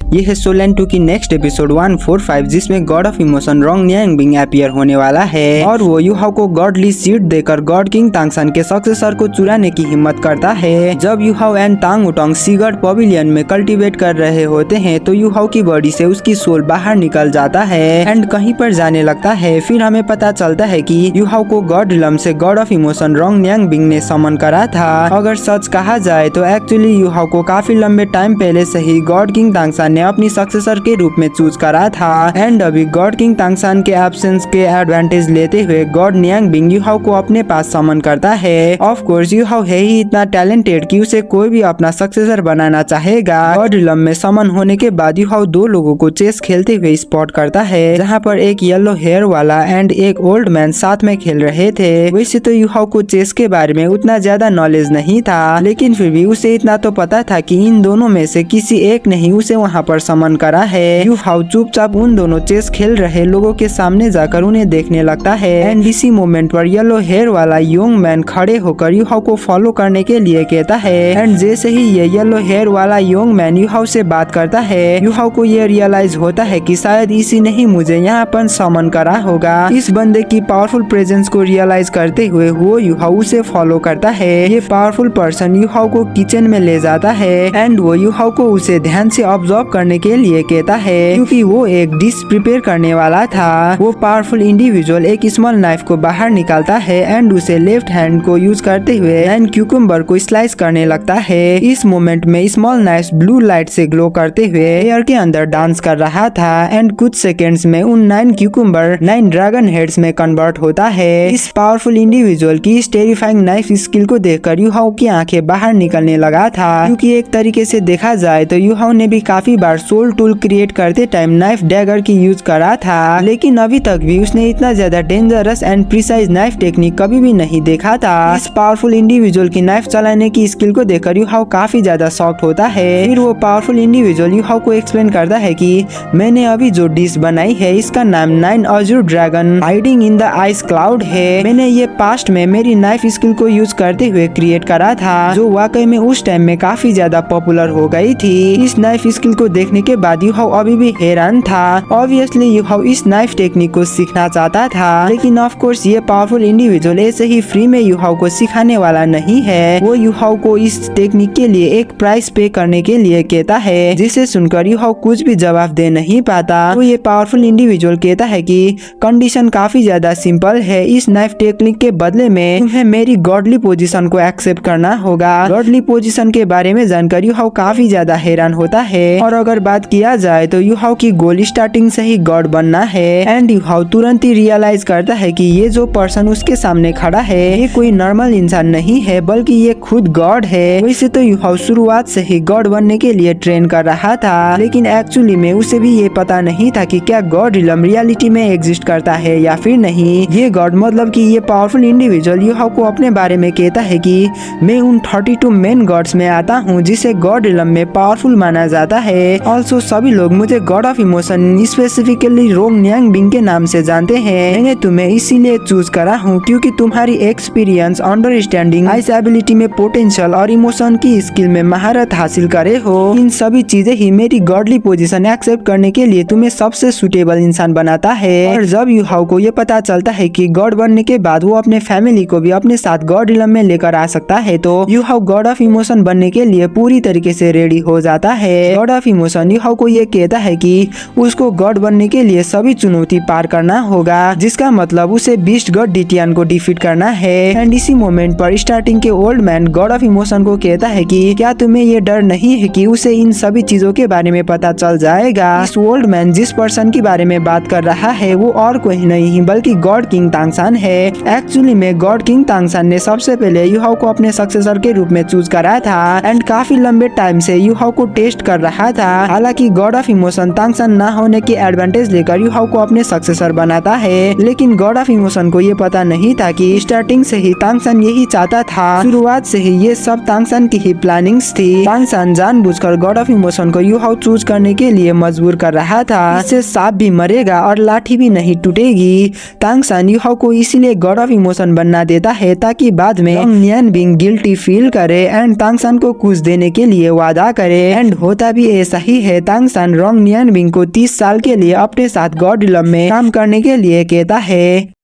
ये है सोलन 2 की नेक्स्ट एपिसोड 145 जिसमें गॉड ऑफ इमोशन रोंग न्यांगबिंग अपीयर होने वाला है और वो यूहाओ को गॉडली सीट देकर गॉड किंग तांगसन के सक्सेसर को चुराने की हिम्मत करता है। जब यूहाओ एंड तांग उटोंग सीगर्ड पवेलियन में कल्टीवेट कर रहे होते हैं तो यूहाओ की बॉडी से उसकी सोल बाहर निकल जाता है एंड कहीं पर जाने लगता है। फिर हमें पता चलता है कि यूहाओ को गॉड रिलम से गॉड ऑफ इमोशन रोंग न्यांगबिंग ने समन करा था। अगर सच कहा जाए तो एक्चुअली यूहाओ को काफी लंबे टाइम पहले से ही गॉड किंग तांगसन ने अपनी सक्सेसर के रूप में चूज करा था एंड अभी गॉड किंग तांगसन के एब्सेंस के एडवांटेज लेते हुए गॉड न्यांगबिंग यूहाओ को अपने पास समन करता है। ऑफ कोर्स यूहाओ है ही इतना टैलेंटेड कि उसे कोई भी अपना सक्सेसर बनाना चाहेगा। गॉड रिलम में समन होने के बाद यूहाओ दो लोगों को चेस खेलते हुए स्पॉट करता है जहाँ पर एक येलो हेयर वाला एंड एक ओल्ड मैन साथ में खेल रहे थे। वैसे तो यूहाओ को चेस के बारे में उतना ज्यादा नॉलेज नहीं था लेकिन फिर भी उसे इतना तो पता था कि इन दोनों में से किसी एक ने ही उसे वहाँ पर समन करा है। यूहाओ चुपचाप उन दोनों चेस खेल रहे लोगों के सामने जाकर उन्हें देखने लगता है एंड इसी मोमेंट पर येलो हेयर वाला यंग मैन खड़े होकर यूहाओ को फॉलो करने के लिए कहता है एंड जैसे ही ये येलो हेयर वाला यंग मैन यूहाओ से बात करता है यूहाओ को ये रियलाइज होता है कि शायद इसी ने ही मुझे यहाँ पर समन करा होगा। इस बंदे की पावरफुल प्रेजेंस को रियलाइज करते हुए वो यूहाओ से फॉलो करता है। ये पावरफुल पर्सन यूहाओ को किचन में ले जाता है एंड वो यूहाओ को उसे ध्यान से ऑब्जर्व करने के लिए कहता है क्योंकि वो एक डिश प्रिपेयर करने वाला था। वो पावरफुल इंडिविजुअल एक स्मॉल नाइफ को बाहर निकालता है एंड उसे लेफ्ट हैंड को यूज करते हुए एंड क्यूकम्बर को स्लाइस करने लगता है। इस मोमेंट में स्मॉल नाइफ ब्लू लाइट से ग्लो करते हुए एयर के अंदर डांस कर रहा था एंड कुछ सेकेंड्स में उन 9 क्यूकम्बर 9 ड्रैगन हेड्स में कन्वर्ट होता है। इस पावरफुल इंडिविजुअल की इस टेरिफाइंग नाइफ स्किल को देखकर यूहाओ की आंखें बाहर निकलने लगा था क्योंकि एक तरीके से देखा जाए तो यूहाओ ने भी काफी बार सोल टूल क्रिएट करते टाइम नाइफ डैगर की यूज करा था लेकिन अभी तक भी उसने इतना ज्यादा dangerous and precise knife technique कभी भी नहीं देखा था। इस पावरफुल इंडिविजुअल की नाइफ चलाने की स्किल को देखकर यूहाओ काफी ज्यादा शॉक्ड होता है। फिर वो पावरफुल इंडिविजुअल यूहाओ को एक्सप्लेन करता है कि मैंने अभी जो डिश बनाई है इसका नाम 9 Azzur dragon hiding in the ice cloud है। मैंने ये पास्ट में मेरी नाइफ स्किल को यूज करते हुए क्रिएट करा था जो वाकई में उस टाइम में काफी ज्यादा पॉपुलर हो गई थी। इस नाइफ स्किल को देखने के बाद यूहाओ अभी भी हैरान था। ऑब्वियसली यूहाओ इस नाइफ टेक्निक को सीखना चाहता था लेकिन ऑफ कोर्स ये पावरफुल इंडिविजुअल ऐसे ही फ्री में यूहाओ को सिखाने वाला नहीं है। वो यूहाओ को इस टेक्निक के लिए एक प्राइस पे करने के लिए कहता है जिसे सुनकर यूहाओ कुछ भी जवाब दे नहीं पाता। तो ये पावरफुल इंडिविजुअल कहता है कि कंडीशन काफी ज्यादा सिंपल है। इस नाइफ टेक्निक के बदले में तुम्हें मेरी गॉडली पोजीशन को एक्सेप्ट करना होगा। गॉडली पोजीशन के बारे में जानकर यूहाओ काफी ज्यादा हैरान होता है और अगर बात किया जाए तो यूहाओ की गोल स्टार्टिंग से ही गॉड बनना है एंड यूहाओ तुरंत ही रियलाइज करता है कि ये जो पर्सन उसके सामने खड़ा है ये कोई नॉर्मल इंसान नहीं है बल्कि ये खुद गॉड है। वैसे तो यूहाओ शुरुआत से ही गॉड बनने के लिए ट्रेन कर रहा था लेकिन एक्चुअली में उसे भी ये पता नहीं था कि क्या गॉड रिलम रियलिटी में एग्जिस्ट करता है या फिर नहीं। ये गॉड मतलब कि ये पावरफुल इंडिविजुअल यूहाओ को अपने बारे में कहता है कि मैं उन 32 मेन गॉड्स में आता हूँ जिसे गॉड रिलम में पावरफुल माना जाता है। ऑल्सो सभी लोग मुझे गॉड ऑफ इमोशन स्पेसिफिकली रोंग न्यांगबिंग के नाम से जानते हैं। मैंने तुम्हें इसीलिए चूज करा हूँ क्योंकि तुम्हारी एक्सपीरियंस, अंडरस्टैंडिंग, आइस एबिलिटी में पोटेंशियल और इमोशन की स्किल में महारत हासिल करे हो। इन सभी चीजें ही मेरी गॉडली पोजीशन एक्सेप्ट करने के लिए तुम्हें सबसे सुटेबल इंसान बनाता है। और जब यूहाओ को ये पता चलता है कि गॉड बनने के बाद वो अपने फैमिली को भी अपने साथ गॉड रिलम में लेकर आ सकता है तो यूहाओ गॉड ऑफ इमोशन बनने के लिए पूरी तरीके से रेडी हो जाता है। गॉड ऑफ इमोशन यूहाओ को ये कहता है कि उसको गॉड बनने के लिए सभी चुनौती पार करना होगा जिसका मतलब उसे बीस्ट गॉड डिटियन को डिफीट करना है। एंड इसी मोमेंट पर स्टार्टिंग के old man God of emotion को कहता है कि क्या तुम्हें ये डर नहीं है कि उसे इन सभी चीजों के बारे में पता चल जाएगा। इस ओल्ड मैन जिस पर्सन के बारे में बात कर रहा है वो और कोई नहीं बल्कि गॉड किंग तांगसन है। एक्चुअली में गॉड किंग तांगसन ने सबसे पहले यूहाओ को अपने सक्सेसर के रूप में चूज करा था एंड काफी लंबे टाइम से यूहाओ को टेस्ट कर रहा था। हालांकि गॉड ऑफ इमोशन तांगसन ना होने के एडवांटेज लेकर यूहाओ को अपने सक्सेसर बनाता है लेकिन गॉड ऑफ इमोशन को ये पता नहीं था कि स्टार्टिंग से ही तांगसन यही चाहता था। शुरुआत से ही ये सब तांगसन की ही प्लानिंग्स थी। तांगसन जानबूझकर गॉड ऑफ इमोशन को यूहाओ चूज करने के लिए मजबूर कर रहा था। इससे सांप भी मरेगा और लाठी भी नहीं टूटेगी। तांगसन यूहाओ को इसीलिए गॉड ऑफ इमोशन बनना देता है ताकि बाद में न्यांगबिंग गिल्टी फील करे एंड तांगसन को कुछ देने के लिए वादा करे एंड होता भी ऐसा सही है। तांगसन रोंग नियनबिंग को 30 साल के लिए अपने साथ गॉड रिलम में काम करने के लिए कहता है।